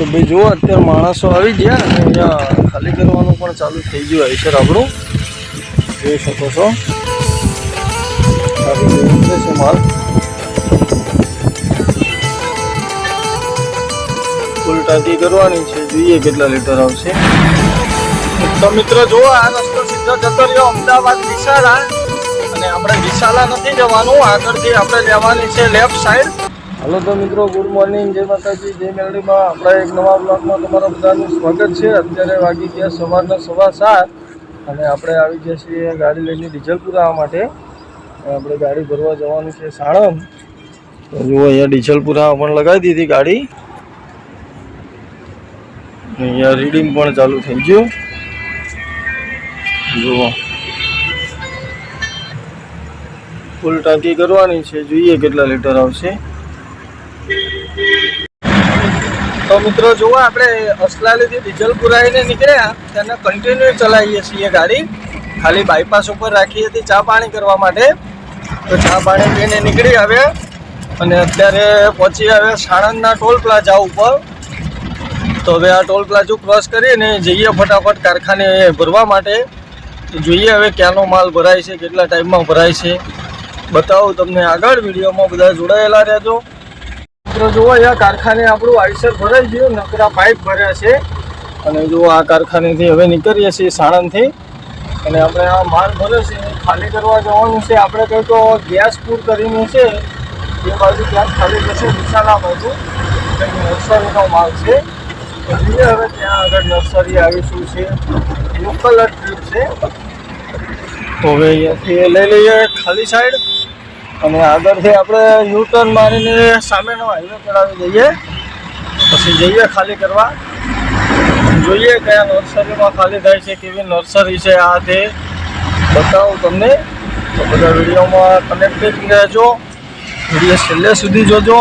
તો ભાઈ જુઓ અત્યારે માણસો આવી ગયા અને અહીંયા ખાલી કરવાનું પણ ચાલુ થઈ ગયું આઈસર આપણું જોઈ શકો છો. છે માલ ફૂલ ટાંકી કરવાની છે, જોઈએ કેટલા લીટર આવશે. તો મિત્રો જુઓ આ રસ્તો સીધો જતો રહ્યો અમદાવાદ વિશાલા, અને આપણે વિશાલા નથી જવાનું, આગળથી આપણે લેવાની છે લેફ્ટ સાઈડ. હાલો તો મિત્રો ગુડ મોર્નિંગ, જય માતાજી, જય મેલડીમાં. આપણા એક નવા બ્લોગમાં તમારા બધાનું સ્વાગત છે. અત્યારે વાગી ગયા સવારના 7:15 અને આપણે આવી ગયા છીએ ગાડી લઈને ડીઝલ પુરાવા માટે. આપણે ગાડી ભરવા જવાનું છે સાણંદ. તો જુઓ અહીંયા ડીઝલ પુરાવા પણ લગાવી દીધી ગાડી, અહીંયા રીડિંગ પણ ચાલુ થઈ ગયું. જુઓ ફૂલ ટાંકી કરવાની છે, જોઈએ કેટલા લીટર આવશે. તો મિત્રો જુઓ આપણે અસલાલીથી ડીઝલ પુરાવીને નીકળ્યા, તેને કન્ટિન્યુ ચલાવીએ છીએ ગાડી. ખાલી બાયપાસ ઉપર રાખી હતી ચા પાણી કરવા માટે, તો ચા પાણી પીને નીકળી આવ્યા અને અત્યારે પહોંચી આવ્યા સાણંદના ટોલ પ્લાઝા ઉપર. તો હવે આ ટોલ પ્લાઝા ક્રોસ કરીને જઈએ ફટાફટ કારખાને ભરવા માટે. જોઈએ હવે ક્યાંનો માલ ભરાય છે, કેટલા ટાઈમમાં ભરાય છે, બતાવું તમને આગળ. વિડીયોમાં બધા જોડાયેલા રહેજો. મિત્રો જુઓ અહીંયા કારખાને આપણું આઈસર ભરાઈ ગયું, નકરા પાઇપ ભર્યા છે. અને જુઓ આ કારખાનેથી હવે નીકળીએ છીએ સાણંદથી, અને આપણે આ માલ ભરે છે ખાલી કરવા જવાનું છે. આપણે કંઈ તો ગેસ પૂર કરીને છે એ બાજુ ત્યાં ખાલી જશે વિશાલા બાજુ, કંઈક નર્સરીનો માલ છે. તો જોઈએ હવે ત્યાં આગળ નર્સરી આવીશું છે, લોકલ જ ટ્રીપ છે. તો હવે અહીંયાથી લઈ લઈએ ખાલી સાઈડ, અને આગળથી આપણે યુટર્ન મારીને સામેનો હાઈવે ચડાવી દઈએ, પછી જઈએ ખાલી કરવા. જોઈએ કયા નર્સરીમાં ખાલી થાય છે, કેવી નર્સરી છે, આ તે બતાવું તમને. તો બધા વિડીયોમાં કનેક્ટેડ રહેજો, વિડીયો છેલ્લે સુધી જોજો.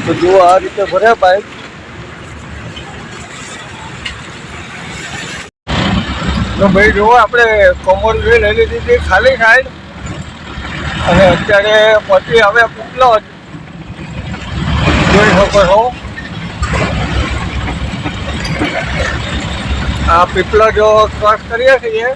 તો જુઓ આ રીતે ભર્યા પાઇપ. તો ભાઈ જુઓ આપણે કોમર લઈ લીધી હતી ખાલી સાઈડ, અને અત્યારે પછી હવે પીપલો જોઈ શકો છો. આ પીપલો જો ક્રોસ કરીએ છીએ,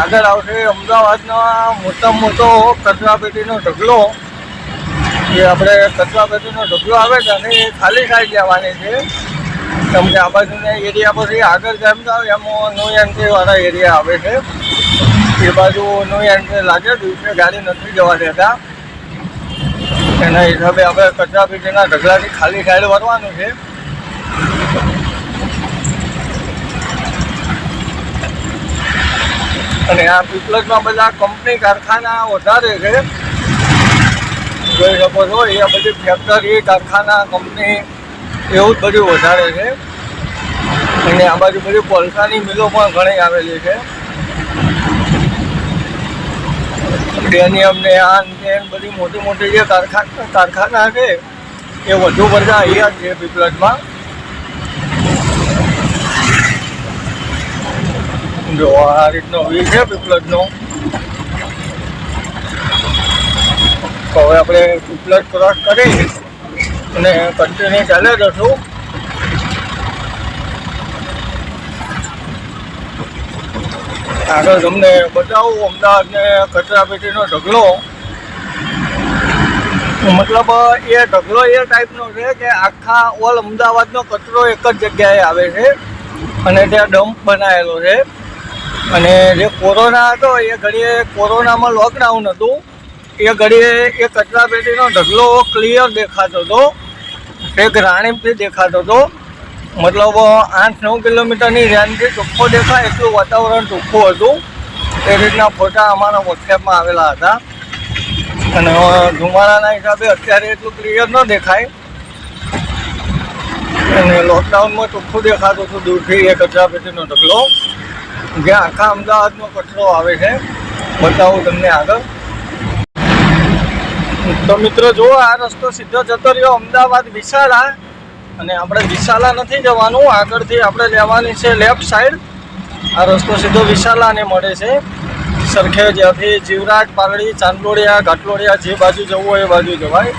આગળ આવશે અમદાવાદનો મોટામાં મોટો કચરાપેટીનો ઢગલો. જે આપણે કચરાપેટીનો ઢગલો આવે છે અને એ ખાલી સાઈડ જવાની છે, કેમ કે આ બાજુના એરિયા પછી આગળ જેમ જાવ એમાં નો એન્ટ્રીવાળા એરિયા આવે છે. એ બાજુ નો એન્ટ્રી લાગે, દિવસે ગાડી નથી જવા દેતા. એના હિસાબે આપણે કચરાપેટીના ઢગલાથી ખાલી સાઈડ વળવાનું છે. અને આ પીપલસમાં બધા કંપની કારખાના વધારે છે, જોઈ શકો છો. એ બધી ફેક્ટરી, કારખાના, કંપની એવું જ બધું વધારે છે. અને આ બાજુ બધી કોલસાની મિલો પણ ઘણી આવેલી છે. ડેનિયમ ને આ ને બધી મોટી મોટી જે કારખાના છે એ વધુ બધા અહીંયા છે પીપલસમાં. જો આ રીતનો વ્યૂ છે પીપલસનો. તો હવે આપણે પીપલસ ક્રોસ કરી અને કન્ટિન્યુ ચાલે જશું. આગળ તમને બતાવું અમદાવાદને કચરાપેટીનો ઢગલો. મતલબ એ ઢગલો એ ટાઈપનો છે કે આખા ઓલ અમદાવાદનો કચરો એક જ જગ્યાએ આવે છે, અને ત્યાં ડમ્પ બનાવેલો છે. અને જે કોરોના હતો એ ઘડીએ કોરોનામાં લોકડાઉન હતું, એ ઘડીએ એ કચરાપેટીનો ઢગલો ક્લિયર દેખાતો હતો, એક રાણીપથી દેખાતો હતો. મતલબ 8-9 કિલોમીટરની રેન્જથી ચોખ્ખો દેખાય એટલું વાતાવરણ ચોખ્ખું હતું. એ રીતના ફોટા અમારા વોટ્સએપમાં આવેલા હતા. અને ધુમાડાના હિસાબે અત્યારે એટલું ક્લિયર ન દેખાય, અને લોકડાઉનમાં ચોખ્ખું દેખાતું હતું દૂરથી એ કચરાપેટીનો ઢગલો, જ્યાં આખા અમદાવાદનો કચરો આવે છે. બતાવું તમને આગળ. તો મિત્રો જુઓ આ રસ્તો સીધો જતો રહ્યો અમદાવાદ વિશાલા, અને આપણે વિશાલા નથી જવાનું, આગળથી આપણે લેવાની છે લેફ્ટ સાઈડ. આ રસ્તો સીધો વિશાલાને મળે છે. સરખેજ, જ્યાંથી જીવરાજ, પાલડી, ચાંદલોડિયા, ઘાટલોડિયા જે બાજુ જવું હોય એ બાજુ જવાય.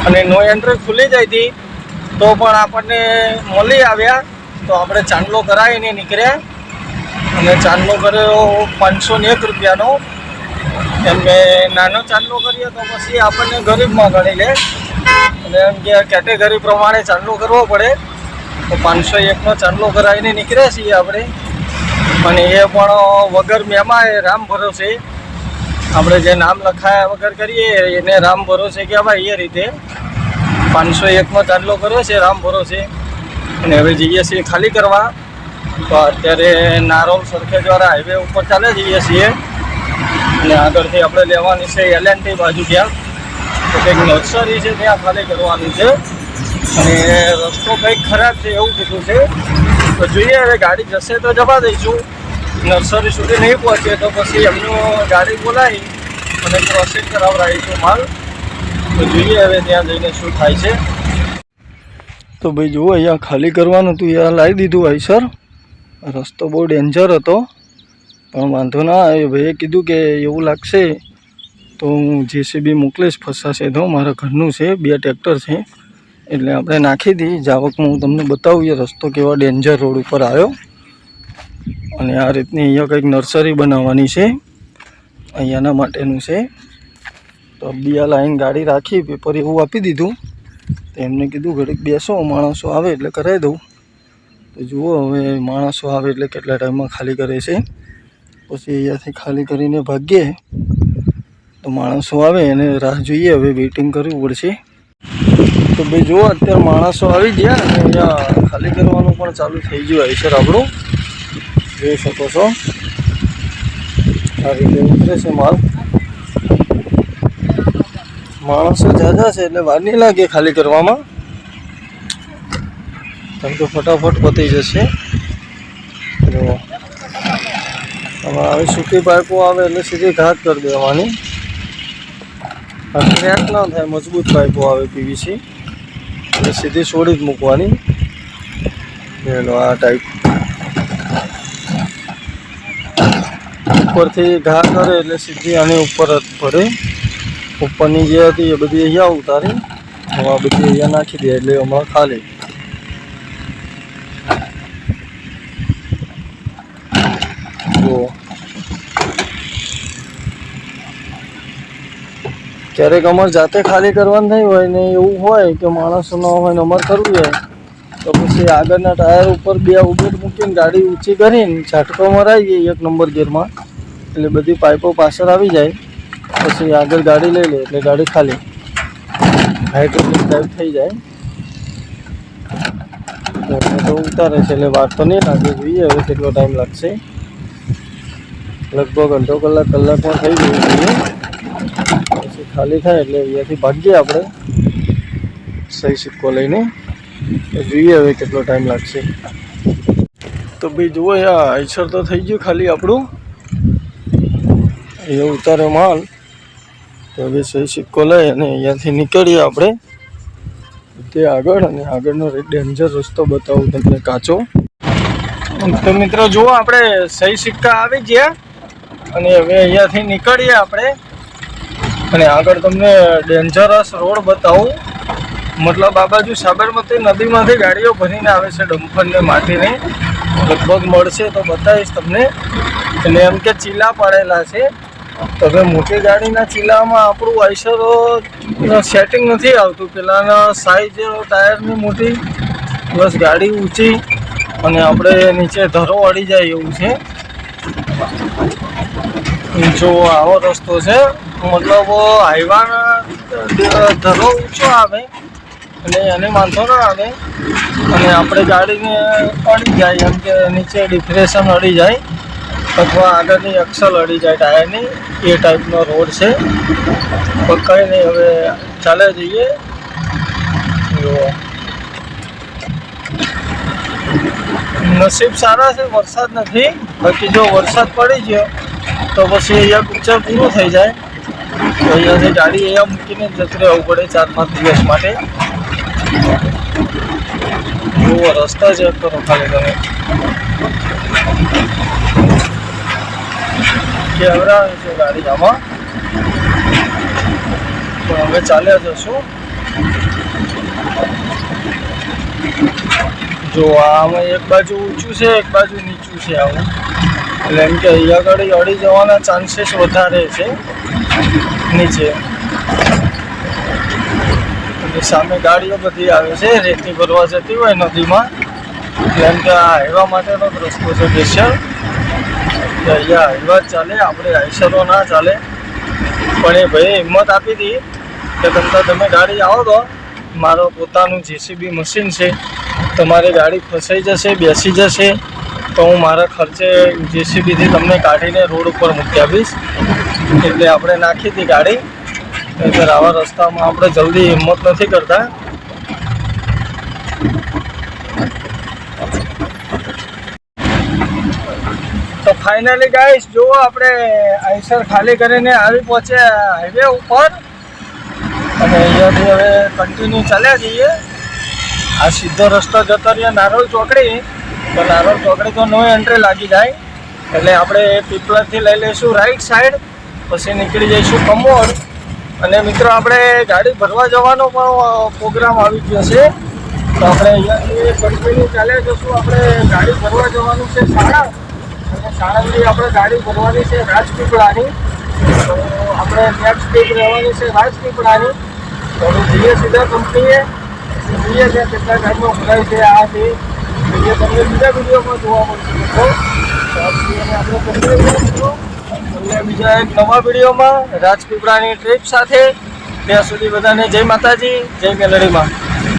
અને નો એન્ટ્રી ખુલી જાય હતી તો પણ આપણને મળી આવ્યા. તો આપણે ચાંદલો કરાવીને નીકળ્યા અને ચાંદલો કર્યો 501 રૂપિયાનો. એમ કે નાનો ચાંદલો કરીએ તો પછી આપણને ગરીબમાં ગણી લે અને એમ કે કેટેગરી પ્રમાણે ચાંદલો કરવો પડે. તો 501નો ચાંદલો કરાવીને નીકળ્યા છીએ આપણે. અને એ પણ વગર મેમાં રામ ભરોસે, આપણે જે નામ લખાયા વગર કરીએ એને રામ ભરોસે કહેવાય. એ રીતે 501નો ચાંદલો કર્યો છે રામ ભરોસે. અને હવે જઈએ છીએ ખાલી કરવા. તો અત્યારે નારોલ સરખેજવાળા હાઈવે ઉપર ચાલે જઈએ છીએ અને આગળથી આપણે લેવાની છે LNT બાજુ ત્યાં. તો કંઈક નર્સરી છે ત્યાં ખાલી કરવાની છે અને રસ્તો કંઈક ખરાબ છે એવું કીધું છે. તો જોઈએ હવે ગાડી જશે તો જવા દઈશું. નર્સરી સુધી નહીં પહોંચે તો પછી એમનું ગાડી બોલાવી અને પ્રોસેસ કરાવડાવીશું માલ. તો જોઈએ હવે ત્યાં જઈને શું થાય છે. તો ભાઈ જુઓ, અહીંયા ખાલી કરવાનું હતું, અહીંયા લાવી દીધું આઈસર. રસ્તો બહુ ડેન્જર હતો પણ વાંધો ના આવ્યો. ભાઈએ કીધું કે એવું લાગશે તો હું JCB મોકલીશ, ફસાશે તો. મારા ઘરનું છે, 2 ટ્રેક્ટર છે એટલે આપણે નાખી દઈએ. જાવકમાં હું તમને બતાવું એ રસ્તો કેવા ડેન્જર રોડ ઉપર આવ્યો. અને આ રીતની અહીંયા કંઈક નર્સરી બનાવવાની છે, અહીંયાના માટેનું છે. તો બીયા લાઈન ગાડી રાખી, પેપર એવું આપી દીધું. તો એમને કીધું ઘડીક બેસો, માણસો આવે એટલે કરાવી દઉં. તો જુઓ હવે માણસો આવે એટલે કેટલા ટાઈમમાં ખાલી કરે છે. પછી અહીંયાથી ખાલી કરીને ભાગીએ. તો માણસો આવે એને રાહ જોઈએ, હવે વેઇટિંગ કરવું પડશે. તો ભાઈ જુઓ, અત્યારે માણસો આવી ગયા અને અહીંયા ખાલી કરવાનું પણ ચાલુ થઈ ગયું આઈસર આપણું. જોઈ શકો છો આ રીતે ઉતરે છે માલ. માણસો ઝાઝા છે એટલે વાર નહીં લાગે ખાલી કરવામાં. કેમ કે ફટાફટ પતી જશે. જો આવી સૂકી પાઇપો આવે એટલે સીધી ઘાત કરી દેવાની. ક્રેક ના થાય, મજબૂત પાઇપો આવે PVC એટલે સીધી છોડી જ મૂકવાની. એનો આ ટાઈપ ઉપરથી ઘા કરે એટલે સીધી આની ઉપર જ પડે. ઉપરની જે હતી એ બધી અહીંયા ઉતારી, હવે આ બધી અહીંયા નાખી દે એટલે હમણાં ખાલી. જુઓ, ક્યારેક અમારે જાતે ખાલી કરવાનું થઈ હોય ને એવું હોય કે માણસો ન હોય ને અમારે કરવું હોય તો પછી આગળના ટાયર ઉપર 2 ઉબેટ મૂકીને ગાડી ઊંચી કરીને ઝાટકો મરાવી દઈએ 1 નંબર ગિયરમાં એટલે બધી પાઇપો પાછળ આવી જાય. પછી આગળ ગાડી લઈ લે એટલે ગાડી ખાલી હાઇડ્રોલિક ટાઈપ થઈ જાય. તો ઉતારે છે એટલે વાર તો નહીં લાગે. જોઈએ હવે કેટલો ટાઈમ લાગશે. લગભગ અડધો કલાકમાં થઈ જવું જોઈએ. પછી ખાલી થાય એટલે અહીંયાથી ભાગીએ આપણે સહી સિક્કો લઈને. તો જોઈએ હવે કેટલો ટાઈમ લાગશે. તો ભાઈ જુઓ, આઈસર તો થઈ ગયું ખાલી આપણું. અહીંયા ઉતારે માલ. તો હવે સહી સિક્કો લઈ અને અહીંયાથી નીકળીએ આપણે તે આગળ. અને આગળનો ડેન્જર રસ્તો બતાવું તમને કાચો. તો મિત્રો જુઓ, આપણે સહી સિક્કા આવી ગયા અને હવે અહીંયાથી નીકળીએ આપણે. અને આગળ તમને ડેન્જરસ રોડ બતાવું. મતલબ આ બાજુ સાબરમતી નદીમાંથી ગાડીઓ ભરીને આવે છે, ડમ્પરને માટીને. લગભગ મળશે તો બતાવીશ તમને. એટલે એમ કે ચીલા પાડેલા છે. તો હવે મોટી ગાડીના ચીલામાં આપણું આઈસર સેટિંગ નથી આવતું. પેલાના સાઈઝ ટાયરની મોટી પ્લસ ગાડી ઊંચી અને આપણે નીચે ધરો અડી જાય એવું છે. જો આવો રસ્તો છે, મતલબ હાઈવાના ધરો ઊંચો આવે એટલે એને વાંધો ના આવે અને આપણે ગાડીને અડી જાય, એમ કે નીચે ડિપ્રેશન અડી જાય અથવા આગળની એક્સલ અડી જાય ટાયરની, એ ટાઈપનો રોડ છે. તો કંઈ નહીં, હવે ચાલે જઈએ. નસીબ સારા છે, વરસાદ નથી. બાકી જો વરસાદ પડી ગયો તો પછી અહીંયા પિક્ચર પૂરું થઈ જાય. તો અહીંયાથી ગાડી અહીંયા મૂકીને જતું રહેવું પડે 4-5 દિવસ માટે. જુઓ રસ્તા ચેક કરો ખાલી તમે. કેવરાવે છે ગાડી આમાં. તો હવે ચાલ્યા જશું. જો આમાં એક બાજુ ઊંચું છે, એક બાજુ નીચું છે આવું, એટલે એમ કે અહીંયા આગળ અડી જવાના ચાન્સીસ વધારે છે નીચે. સામે ગાડીઓ બધી આવે છે રેતી ભરવા જતી હોય નદીમાં, એમ કે આ હાઈવા માટેનો જ રસ્તો છે સ્પેશિયલ. અહીંયા હાઈવા જ ચાલે, આપણે આઈસરો ના ચાલે. પણ એ ભાઈએ હિંમત આપી હતી કે તમે ગાડી આવો તો મારો પોતાનું જેસીબી મશીન છે, તમારી ગાડી ફસાઈ જશે, બેસી જશે તો હું મારા ખર્ચે જેસીબીથી તમને કાઢીને રોડ ઉપર મૂકી આપીશ. એટલે આપણે નાખી હતી ગાડી. નહીંતર આવા રસ્તામાં આપણે જલ્દી હિંમત નથી કરતા. તો ફાઇનલી ગાઈસ જુઓ, આપણે આઈસર ખાલી કરીને આવી પહોંચ્યા હાઈવે ઉપર, અને અહીંયાથી હવે કન્ટિન્યુ ચાલ્યા જઈએ. આ સીધો રસ્તો જતો રહીએ નારોલ ચોકડી, તો નારોલ ચોકડી તો નો એન્ટ્રી લાગી જાય, એટલે આપણે પીપળાથી લઈ લઈશું રાઈટ સાઈડ, પછી નીકળી જઈશું કમોડ. અને મિત્રો આપણે ગાડી ભરવા જવાનો પણ પ્રોગ્રામ આવી ગયો છે, તો આપણે અહીંયાથી કન્ટિન્યુ ચાલ્યા જશું. આપણે ગાડી ભરવા જવાનું છે સાણંદ, અને સાણંદથી આપણે ગાડી ભરવાની છે રાજપીપળાની. તો આપણે નેક્સ્ટ ટ્રીપ રહેવાની છે રાજપીપળાની. તો જઈએ સીધા કંપનીએ, જોઈએ છે કેટલા ટાઈમમાં ભરાય છે. આ તે તમને બીજા વિડીયોમાં જોવા મળશે મિત્રો. તો આપણે કંપની બીજા એક નવા વિડીયોમાં રાજપીપળાની ટ્રીપ સાથે. ત્યાં સુધી બધાને જય માતાજી, જય મેલડીમાં.